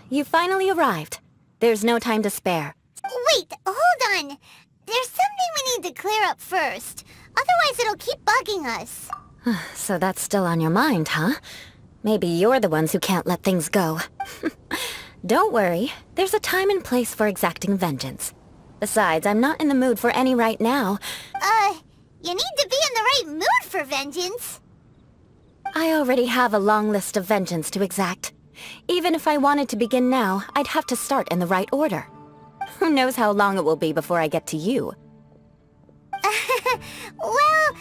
You finally arrived. There's no time to spare. Wait, hold on. There's something we need to clear up first. Otherwise it'll keep bugging us. So that's still on your mind, huh? Maybe you're the ones who can't let things go. Don't worry. There's a time and place for exacting vengeance. Besides, I'm not in the mood for any right now. You need to be in the right mood for vengeance. I already have a long list of vengeance to exact. Even if I wanted to begin now, I'd have to start in the right order. Who knows how long it will be before I get to you? Well,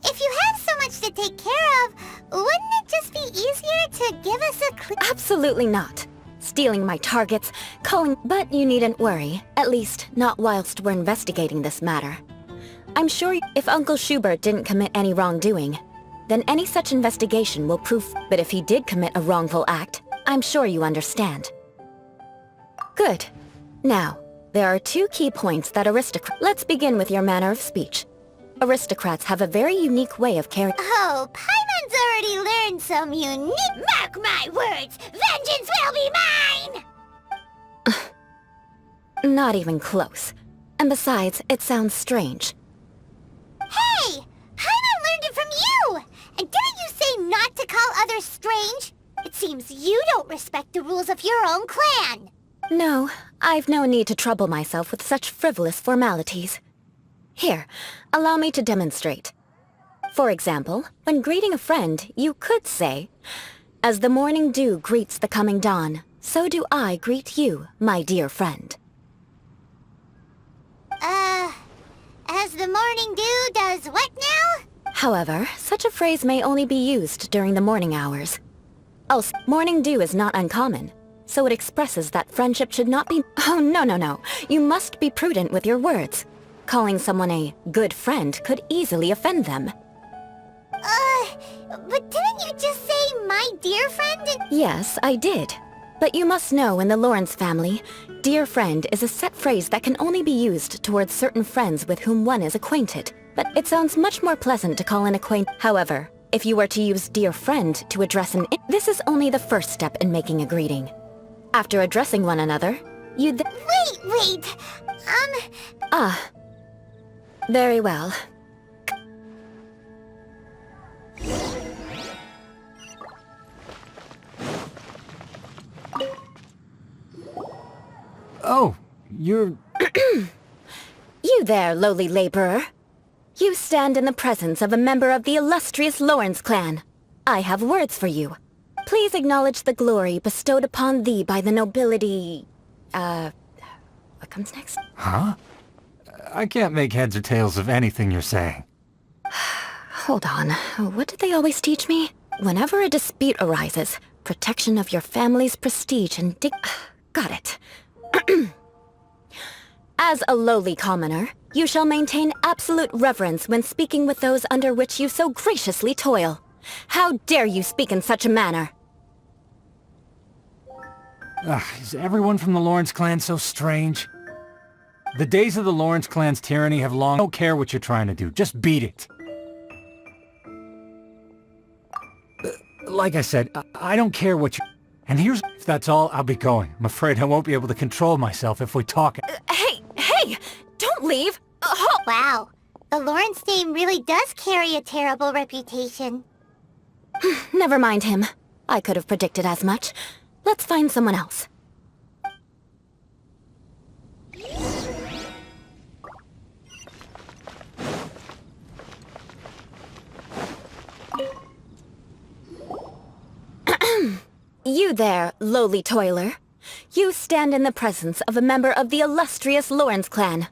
if you have so much to take care of, wouldn't it just be easier to give us a clue? Absolutely not. Stealing my targets, calling... But you needn't worry. At least, not whilst we're investigating this matter. I'm sure if Uncle Schubert didn't commit any wrongdoing, then any such investigation will prove... But if he did commit a wrongful act, I'm sure you understand. Good. Now, there are two key points that aristocrats... Let's begin with your manner of speech. Aristocrats have a very unique way of carrying... Oh, Paimon's already learned some unique... Mark my words! Vengeance will be mine! Not even close. And besides, it sounds strange. Hey! Paimon learned it from you! And didn't you say not to call others strange? It seems you don't respect the rules of your own clan. No, I've no need to trouble myself with such frivolous formalities. Here, allow me to demonstrate. For example, when greeting a friend, you could say, "As the morning dew greets the coming dawn, so do I greet you, my dear friend." As the morning dew does what now? However, such a phrase may only be used during the morning hours. Also, morning dew is not uncommon, so it expresses that friendship should not be... Oh, no. You must be prudent with your words. Calling someone a good friend could easily offend them. But didn't you just say my dear friend? Yes, I did. But you must know in the Lawrence family, dear friend is a set phrase that can only be used towards certain friends with whom one is acquainted. But it sounds much more pleasant to call an acquaintance. However, if you were to use dear friend to address an... This is only the first step in making a greeting. After addressing one another, you Wait! Very well. Oh, you're... You there, lowly laborer. You stand in the presence of a member of the illustrious Lawrence clan. I have words for you. Please acknowledge the glory bestowed upon thee by the nobility... What comes next? Huh? I can't make heads or tails of anything you're saying. Hold on. What did they always teach me? Whenever a dispute arises, protection of your family's prestige and Got it. As a lowly commoner, you shall maintain absolute reverence when speaking with those under which you so graciously toil. How dare you speak in such a manner? Is everyone from the Lawrence clan so strange? The days of the Lawrence clan's tyranny have long... I don't care what you're trying to do, just beat it. Like I said, I don't care what you... And here's... If that's all, I'll be going. I'm afraid I won't be able to control myself if we talk... Hey! Don't leave! Wow, the Lawrence name really does carry a terrible reputation. Never mind him. I could have predicted as much. Let's find someone else. You there, lowly toiler. You stand in the presence of a member of the illustrious Lawrence clan.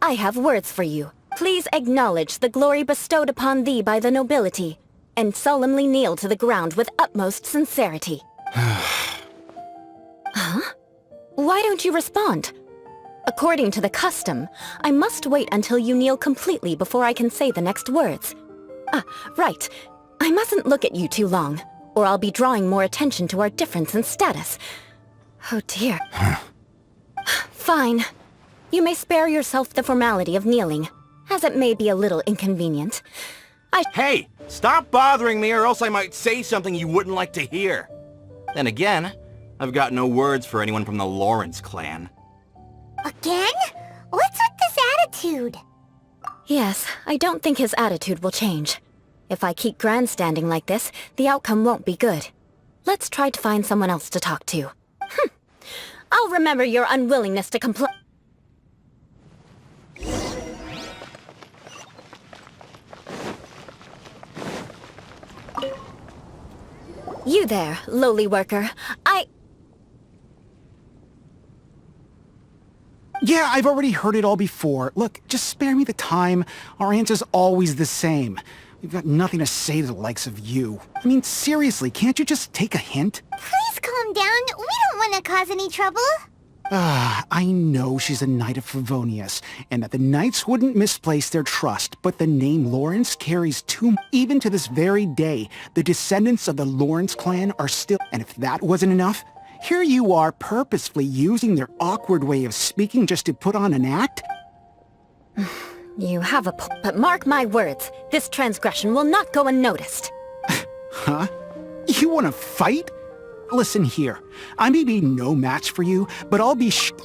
I have words for you. Please acknowledge the glory bestowed upon thee by the nobility, and solemnly kneel to the ground with utmost sincerity. Huh? Why don't you respond? According to the custom, I must wait until you kneel completely before I can say the next words. Right. I mustn't look at you too long, or I'll be drawing more attention to our difference in status. Oh dear. Fine. You may spare yourself the formality of kneeling, as it may be a little inconvenient. Hey! Stop bothering me or else I might say something you wouldn't like to hear. Then again, I've got no words for anyone from the Lawrence clan. Again? What's with this attitude? Yes, I don't think his attitude will change. If I keep grandstanding like this, the outcome won't be good. Let's try to find someone else to talk to. I'll remember your unwillingness to comply. You there, lowly worker. Yeah, I've already heard it all before. Look, just spare me the time. Our answer's always the same. We've got nothing to say to the likes of you. I mean, seriously, can't you just take a hint? Please calm down. We don't want to cause any trouble. I know she's a knight of Favonius, and that the knights wouldn't misplace their trust, but the name Lawrence carries too much. Even to this very day, the descendants of the Lawrence clan are still... And if that wasn't enough, here you are purposefully using their awkward way of speaking just to put on an act? You have a point, but mark my words, this transgression will not go unnoticed. Huh? You want to fight? Listen here, I may be no match for you, but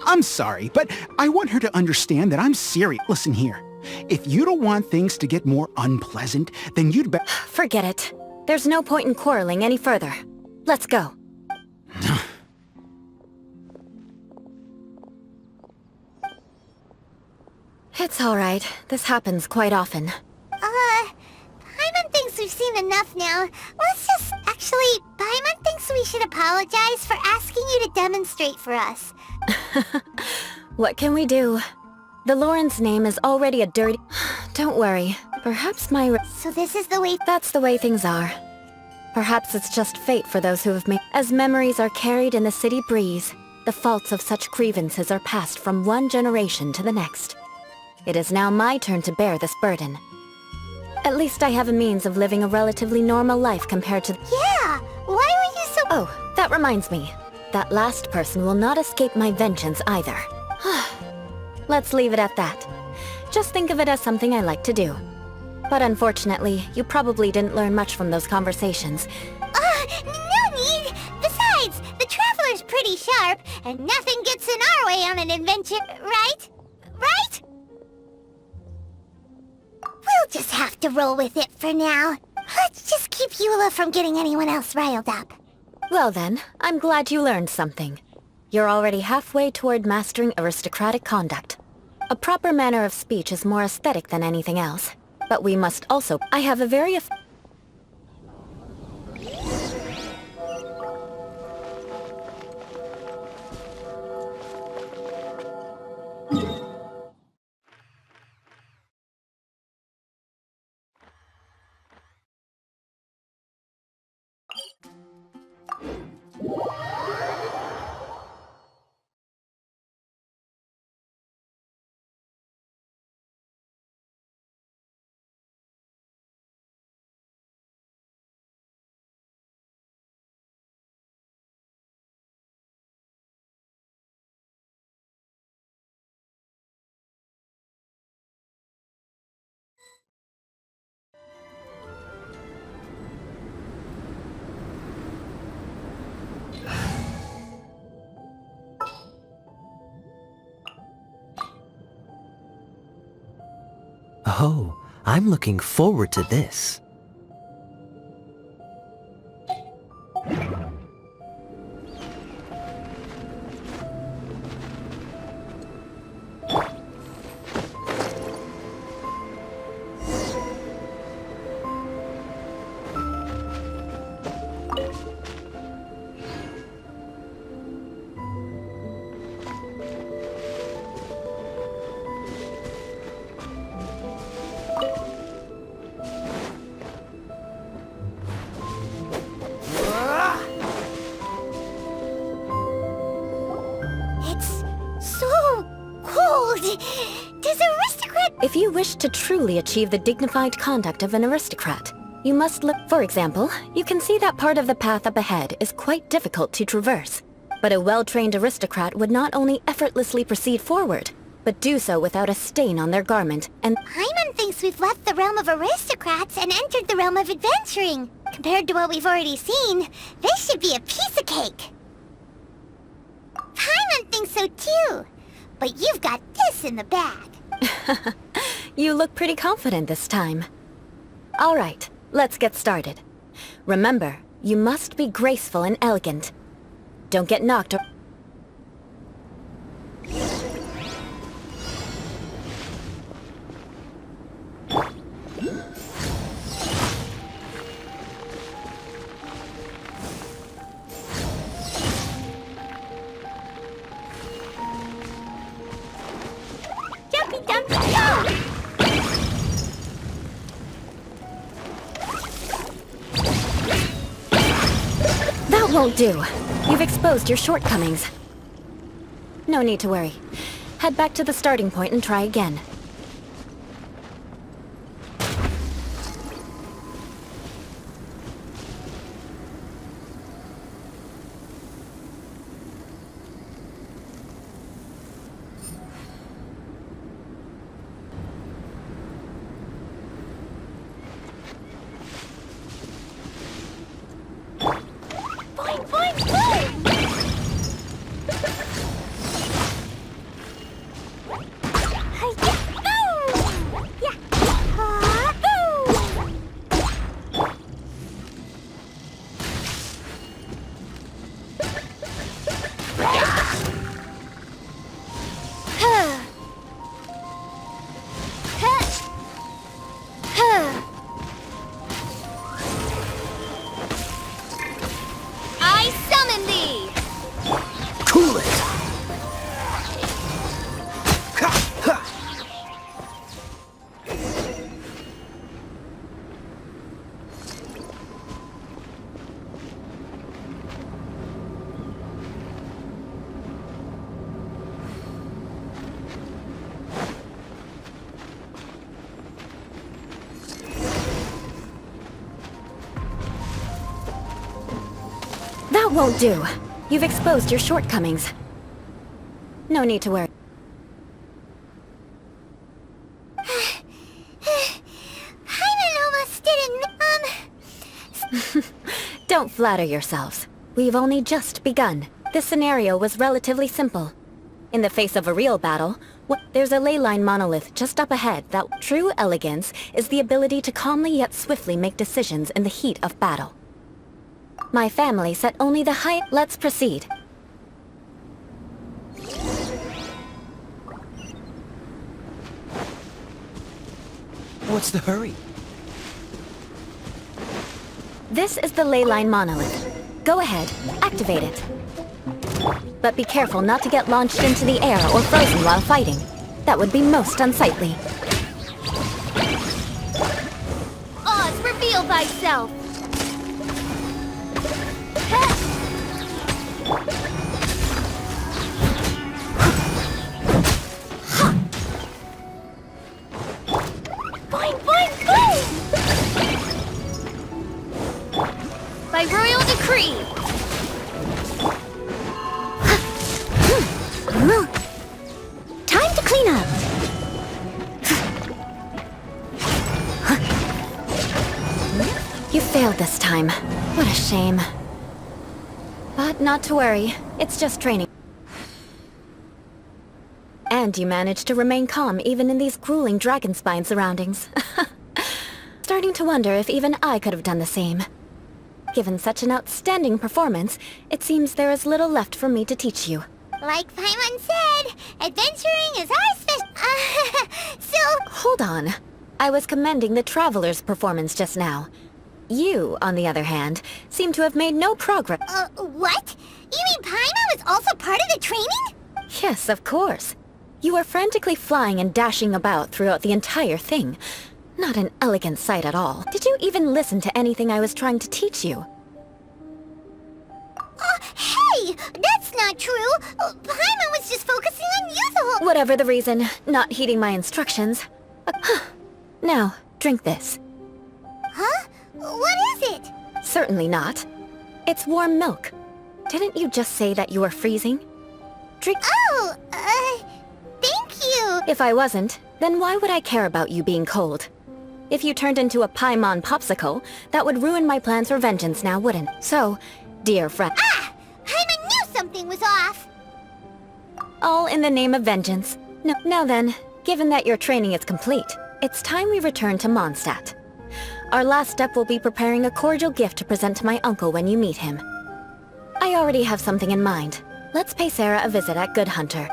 I'm sorry, but I want her to understand that I'm serious. Listen here, if you don't want things to get more unpleasant, then you'd Forget it. There's no point in quarreling any further. Let's go. It's alright. This happens quite often. Paimon thinks we've seen enough now. Actually, Paimon thinks we should apologize for asking you to demonstrate for us. What can we do? The Lawrence name is already a dirty... Don't worry. Perhaps So this is the way... That's the way things are. Perhaps it's just fate for those who have made... As memories are carried in the city breeze, the faults of such grievances are passed from one generation to the next. It is now my turn to bear this burden. At least I have a means of living a relatively normal life compared to... Yeah! Why were you so... Oh, that reminds me. That last person will not escape my vengeance either. Let's leave it at that. Just think of it as something I like to do. But unfortunately, you probably didn't learn much from those conversations. No need! Besides, the Traveler's pretty sharp, and nothing gets in our way on an adventure, right? Right? We'll just have to roll with it for now. Let's just keep Eula from getting anyone else riled up. Well then, I'm glad you learned something. You're already halfway toward mastering aristocratic conduct. A proper manner of speech is more aesthetic than anything else. But we must also... I have a very... Oh, I'm looking forward to this. Does aristocrat... If you wish to truly achieve the dignified conduct of an aristocrat, you must look... For example, you can see that part of the path up ahead is quite difficult to traverse. But a well-trained aristocrat would not only effortlessly proceed forward, but do so without a stain on their garment, and Paimon thinks we've left the realm of aristocrats and entered the realm of adventuring. Compared to what we've already seen, this should be a piece of cake. Paimon thinks so too. But you've got this in the bag. you look pretty confident this time. All right, let's get started. Remember, you must be graceful and elegant. Don't get knocked or... Jumpy, jumpy, go! That won't do. You've exposed your shortcomings. No need to worry. Head back to the starting point and try again. Boing, boing, boing! I summon thee! Cool it! That won't do. You've exposed your shortcomings. No need to worry. Paimon almost didn't, Don't flatter yourselves. We've only just begun. This scenario was relatively simple. In the face of a real battle, there's a ley line monolith just up ahead that true elegance is the ability to calmly yet swiftly make decisions in the heat of battle. My family set only the high... Let's proceed. What's the hurry? This is the ley line monolith. Go ahead, activate it. But be careful not to get launched into the air or frozen while fighting. That would be most unsightly. Oz, reveal thyself! Boing, boing, boing! By royal decree! Time to clean up! You failed this time. What a shame. But not to worry, it's just training. And you managed to remain calm even in these grueling dragonspine surroundings. Starting to wonder if even I could have done the same. Given such an outstanding performance, it seems there is little left for me to teach you. Like Paimon said, adventuring is our so... Hold on. I was commending the Traveler's performance just now. You, on the other hand, seem to have made no progress. What? You mean Paimon was also part of the training? Yes, of course. You were frantically flying and dashing about throughout the entire thing. Not an elegant sight at all. Did you even listen to anything I was trying to teach you? Hey! That's not true! Paimon was just focusing on you the whole... Whatever the reason, not heeding my instructions. Now, drink this. Huh? What is it? Certainly not. It's warm milk. Didn't you just say that you were freezing? Drink. Oh, thank you. If I wasn't, then why would I care about you being cold? If you turned into a Paimon popsicle, that would ruin my plans for vengeance now, wouldn't? So, dear friend... Ah! Paimon knew something was off. All in the name of vengeance. No, now then, given that your training is complete, it's time we return to Mondstadt. Our last step will be preparing a cordial gift to present to my uncle when you meet him. I already have something in mind. Let's pay Sarah a visit at Good Hunter.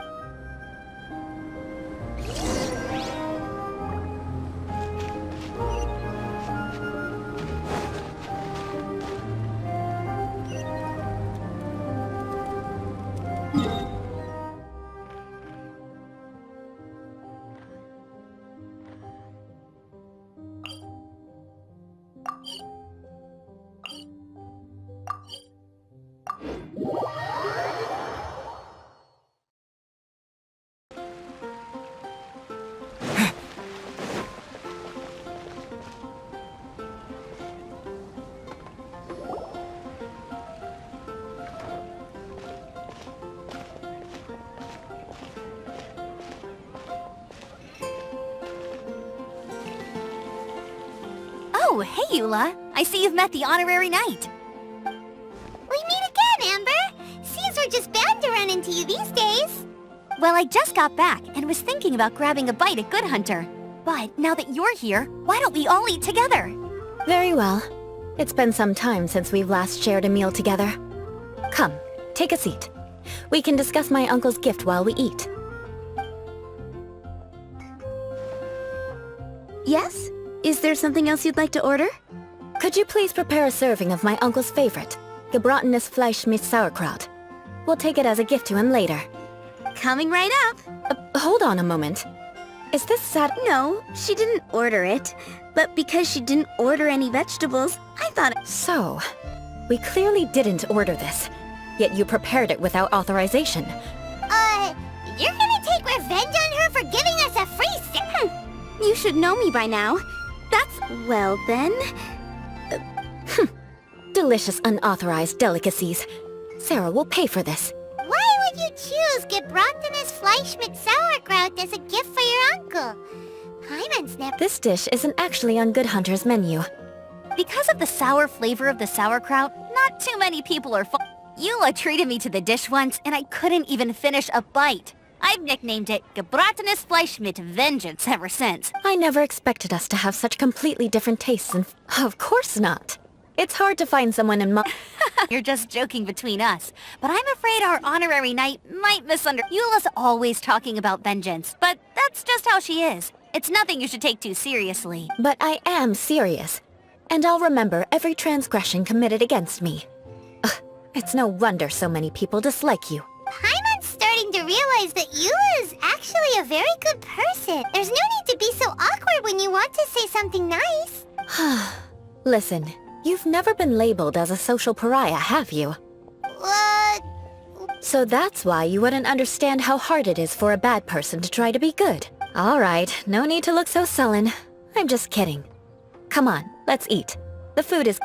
Oh, hey, Eula. I see you've met the honorary knight. We meet again, Amber. Seems we're just bound to run into you these days. Well, I just got back and was thinking about grabbing a bite at Good Hunter. But now that you're here, why don't we all eat together? Very well. It's been some time since we've last shared a meal together. Come, take a seat. We can discuss my uncle's gift while we eat. Yes? Is there something else you'd like to order? Could you please prepare a serving of my uncle's favorite, gebratenes Fleisch mit Sauerkraut? We'll take it as a gift to him later. Coming right up. Hold on a moment. Is this sad? No, she didn't order it. But because she didn't order any vegetables, I thought... So, we clearly didn't order this, yet you prepared it without authorization. You're gonna take revenge on her for giving us a free You should know me by now. That's... well then... Delicious unauthorized delicacies. Sarah will pay for this. Why would you choose gebratenes Fleisch mit Sauerkraut as a gift for your uncle? Paimon's never... This dish isn't actually on Good Hunter's menu. Because of the sour flavor of the sauerkraut, not too many people are Eula treated me to the dish once, and I couldn't even finish a bite. I've nicknamed it gebratenes Fleisch mit Vengeance ever since. I never expected us to have such completely different tastes and... Of course not. It's hard to find someone in You're just joking between us, but I'm afraid our honorary knight might misunderstand. Eula's always talking about vengeance, but that's just how she is. It's nothing you should take too seriously. But I am serious. And I'll remember every transgression committed against me. Ugh, it's no wonder so many people dislike you. Paimon's starting to realize that Eula is actually a very good person. There's no need to be so awkward when you want to say something nice. Listen, you've never been labeled as a social pariah, have you? So that's why you wouldn't understand how hard it is for a bad person to try to be good. Alright, no need to look so sullen. I'm just kidding. Come on, let's eat. The food is...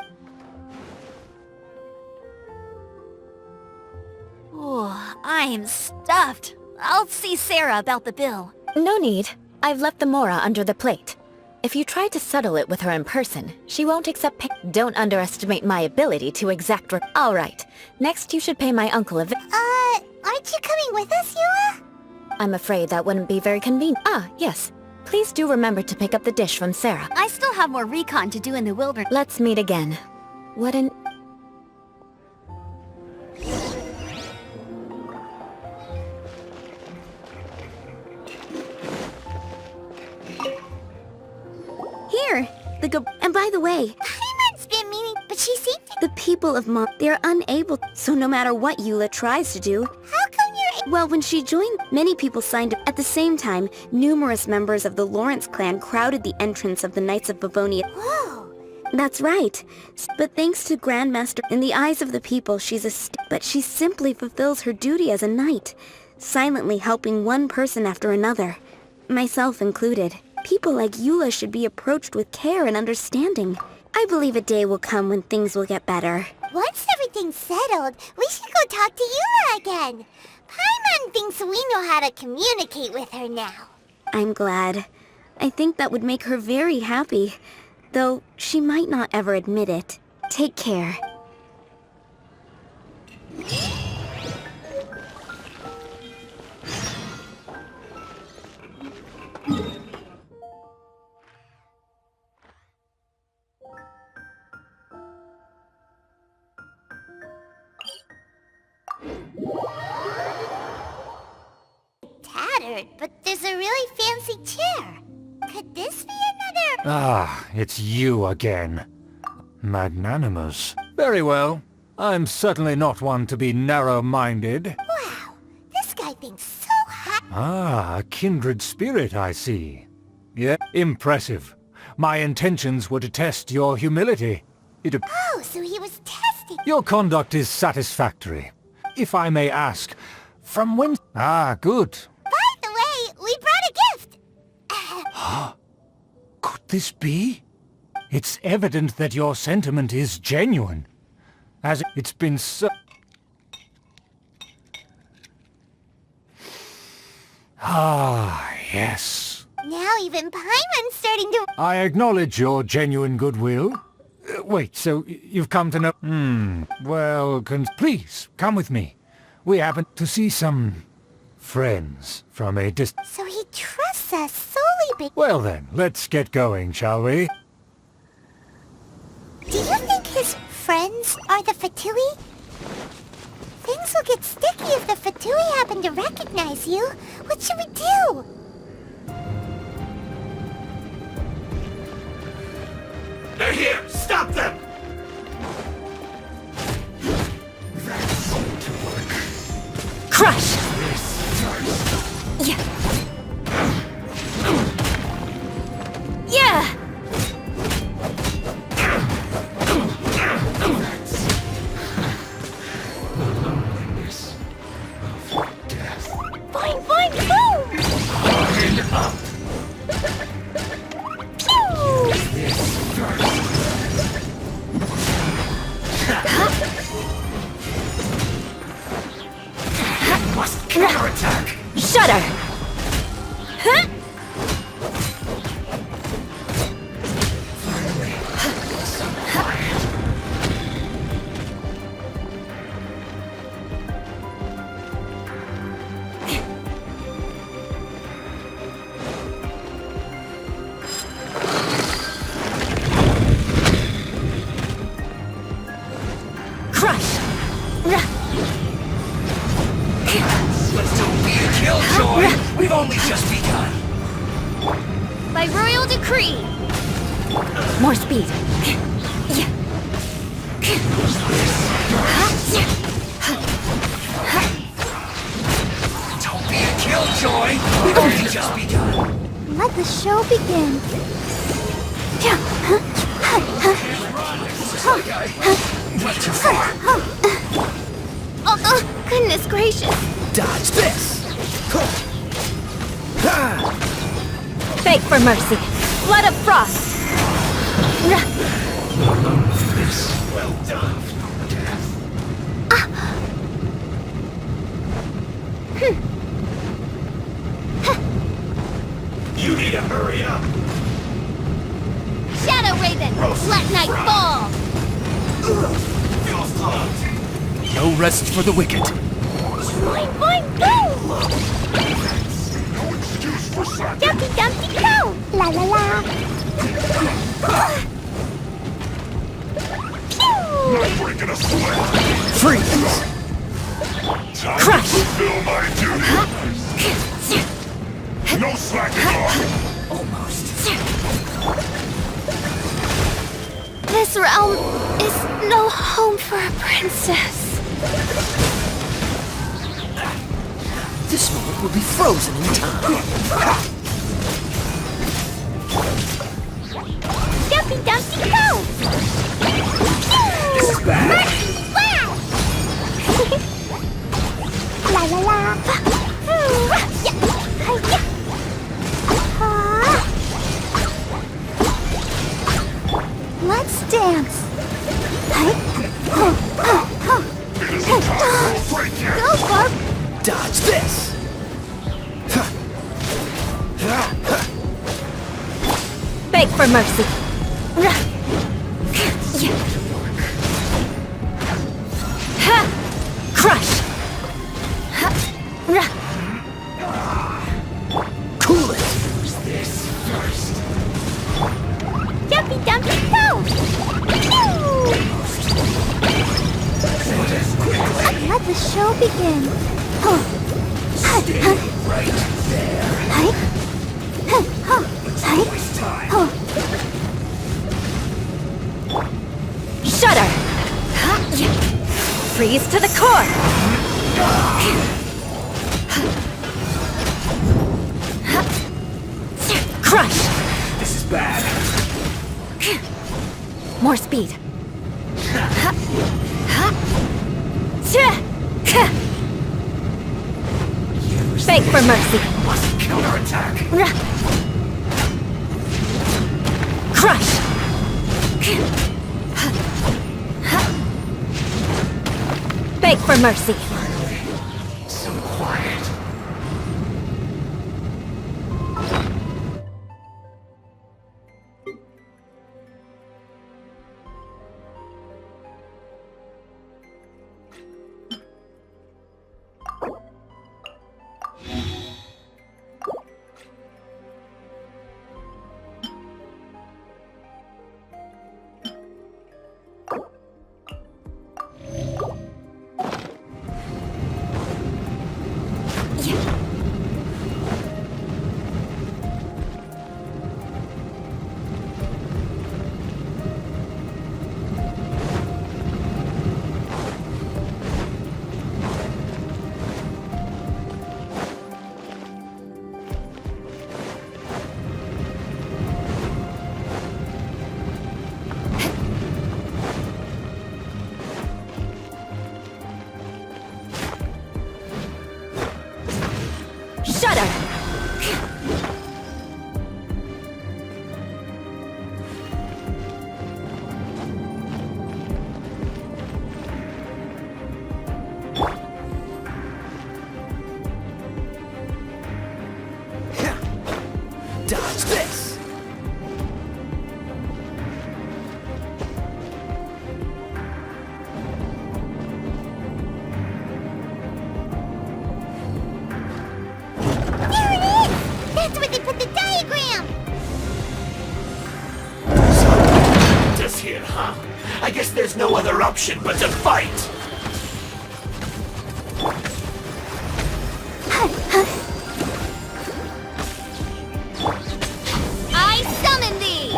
Oh, I'm stuffed. I'll see Sarah about the bill. No need. I've left the mora under the plate. If you try to settle it with her in person, she won't accept pay. Don't underestimate my ability to exact Alright, next you should pay my uncle a Aren't you coming with us, Eula? I'm afraid that wouldn't be very convenient. Ah, yes. Please do remember to pick up the dish from Sarah. I still have more recon to do in the wilderness. Let's meet again. What an... Here, and by the way, Paimon's been meaning, but she seemed to... the people of they're unable, so no matter what Eula tries to do... How come you're... Well, when she joined, many people signed up. At the same time, numerous members of the Lawrence clan crowded the entrance of the Knights of Bavonia. Whoa! That's right. But thanks to Grandmaster, in the eyes of the people, she's but she simply fulfills her duty as a knight, silently helping one person after another, myself included. People like Eula should be approached with care and understanding. I believe a day will come when things will get better. Once everything's settled, we should go talk to Eula again. Paimon thinks we know how to communicate with her now. I'm glad. I think that would make her very happy, though she might not ever admit it. Take care. Tattered, but there's a really fancy chair. Could this be another... Ah, it's you again. Magnanimous. Very well. I'm certainly not one to be narrow-minded. Wow, this guy thinks so high. Ah, a kindred spirit, I see. Yeah, impressive. My intentions were to test your humility. Oh, so he was testing... Your conduct is satisfactory. If I may ask, from when... Ah, good. By the way, we brought a gift. Could this be? It's evident that your sentiment is genuine. As it's been so... Ah, yes. Now even Paimon's starting to... I acknowledge your genuine goodwill. Wait, so you've come to know... well, please, come with me. We happen to see some... friends from a distance. So he trusts us solely Well then, let's get going, shall we? Do you think his friends are the Fatui? Things will get sticky if the Fatui happen to recognize you. What should we do? They're here! Stop them! Crush! Yeah. Yeah! Fine, fine, boom! Must counterattack! Shudder! Huh? Crush! Let's don't be a killjoy! We've only just begun! By royal decree! More speed. Don't be a killjoy! We've only just begun! Let the show begin. Not too far! Oh, goodness gracious! Dodge this! Beg for mercy. Blood of frost. Well done. You need to hurry up! Shadow Raven! Let night fall! Feels clogged! No rest for the wicked. Fine, fine, go! No excuse for slacking! Dumpty, dumpty, go! La la la! Pew! Breaking a sweat! Freeze! Time Crush. to fulfill my duty! No slacking off! Almost. This realm is no home for a princess. This moment will be frozen in time. Dumpty, dumpty, go! This is bad. Wow! La la la! Let's dance! Dodge this! Beg for mercy. Crush. Cool it! Jumpy Dumpy Go! Let the show begin. Shudder. Freeze to the core. Crush. This is bad. More speed. Beg for mercy. Must counterattack. Crush. Beg for mercy. So quiet. Shudder. Dodge this! There it is! That's where they put the diagram! Just here, huh? I guess there's no other option but to fight! I summon thee!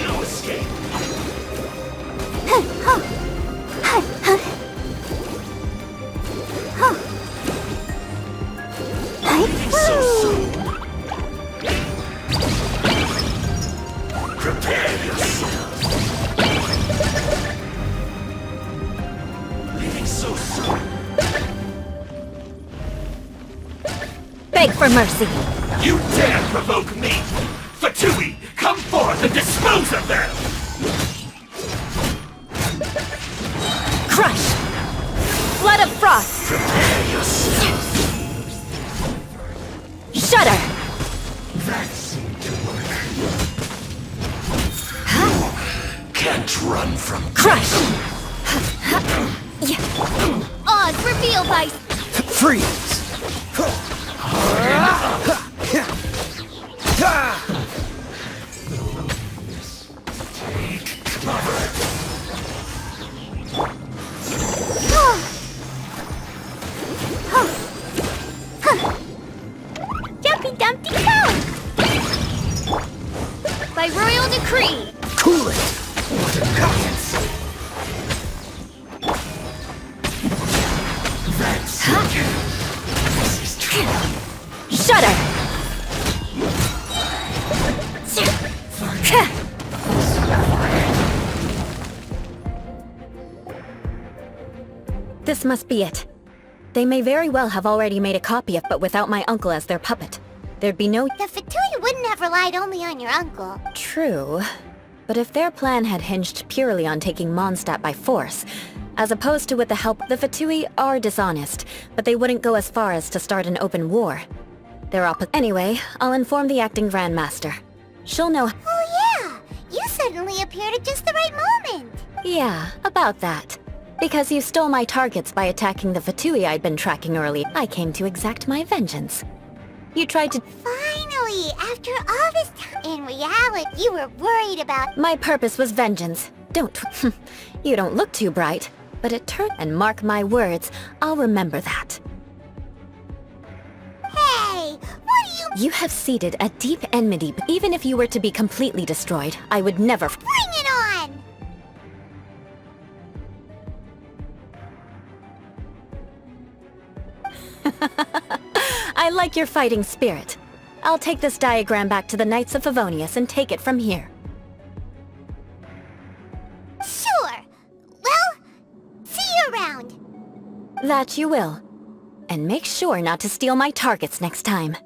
No escape! So soon! Prepare yourself! Leaving so soon! Beg for mercy. You dare provoke me! Fatui, come forth and dispose of them! Crush. Flood of frost. Prepare yourself! Shudder. That seemed to work. Can't run from Crush. Oz, reveal vice! freeze! Take cover! Jumpy Dumpty Go! By royal decree! Cool it! What a guidance! That's this is true. Shudder. This must be it. They may very well have already made a copy of, but without my uncle as their puppet. There'd be no... The Fatui wouldn't have relied only on your uncle. True. But if their plan had hinged purely on taking Mondstadt by force, As opposed to with the help, the Fatui are dishonest, but they wouldn't go as far as to start an open war. Anyway, I'll inform the acting Grandmaster. She'll know. Oh yeah! You suddenly appeared at just the right moment! Yeah, about that. Because you stole my targets by attacking the Fatui I'd been tracking early, I came to exact my vengeance. You tried to— Finally! After all this time— In reality, you were worried about— My purpose was vengeance. You don't look too bright, but it turned— And mark my words, I'll remember that. Hey! What do you— You have seeded a deep enmity. Even if you were to be completely destroyed, I would never— Bring it on! I like your fighting spirit. I'll take this diagram back to the Knights of Favonius and take it from here. Sure! Well, see you around! That you will. And make sure not to steal my targets next time.